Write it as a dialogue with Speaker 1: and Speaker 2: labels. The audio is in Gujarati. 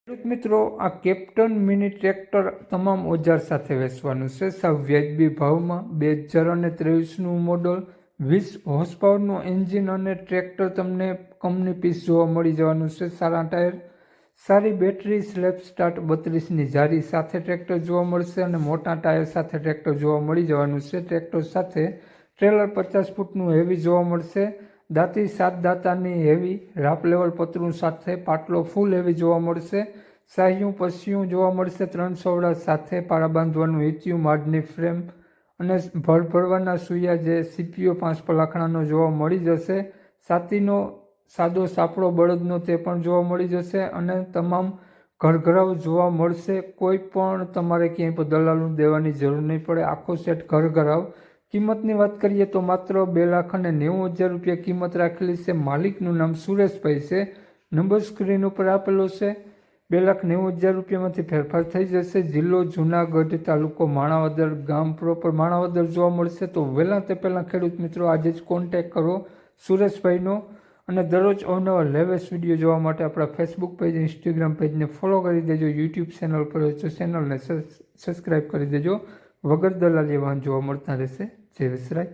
Speaker 1: ખેડૂત મિત્રો, આ કેપ્ટન મિની ટ્રેક્ટર તમામ ઓજાર સાથે વેચવાનું છે સાવ વ્યાજબી ભાવમાં. 2023નું મોડલ, 20 હોર્સ પાવરનું એન્જિન અને ટ્રેક્ટર તમને કંપની પીસ જોવા મળી જવાનું છે. સારા ટાયર, સારી બેટરી, સ્લેપ સ્ટાર્ટ 32ની જારી સાથે ટ્રેક્ટર જોવા મળશે અને મોટા ટાયર સાથે ટ્રેક્ટર જોવા મળી જવાનું છે. ટ્રેક્ટર સાથે ટ્રેલર 50 ફૂટનું હેવી જોવા મળશે. દાંતી 7 દાંતાની હેવી રાપ લેવલ પતરું સાથે પાટલો ફૂલ હેવી જોવા મળશે. સાહિયું પસિયું જોવા મળશે. 3 સોવડા સાથે પારા બાંધવાનું હિતિયું, માડની ફ્રેમ અને ભરવાના સુયા જે સીપીઓ 5 પલાખણાનો જોવા મળી જશે. સાતીનો સાદો સાપડો બળદનો તે પણ જોવા મળી જશે અને તમામ ઘરઘરાવ જોવા મળશે. કોઈ પણ તમારે ક્યાંય પણ દલાલનું દેવાની જરૂર નહીં પડે. આખો સેટ ઘરઘરાવ. કિંમતની વાત કરીએ તો માત્ર 2,90,000 રૂપિયા કિંમત રાખેલી છે. માલિકનું નામ સુરેશભાઈ છે. નંબર સ્ક્રીન ઉપર આપેલો છે. 2,90,000 રૂપિયામાંથી ફેરફાર થઈ જશે. જિલ્લો જુનાગઢ, તાલુકો માણાવદર, ગામ પ્રોપર માણાવદર જોવા મળશે. તો વહેલા તે પહેલાં ખેડૂત મિત્રો આજે જ કોન્ટેક કરો સુરેશભાઈનો અને દરરોજ અવનવા લેટેસ્ટ વિડીયો જોવા માટે આપણા ફેસબુક પેજ, ઇન્સ્ટાગ્રામ પેજને ફોલો કરી દેજો. યુટ્યુબ ચેનલ પર હોય તો ચેનલને સબસ્ક્રાઈબ કરી દેજો. વગર દલાલી વાહન જોવા મળતા રહેશે. જય વસરાજ.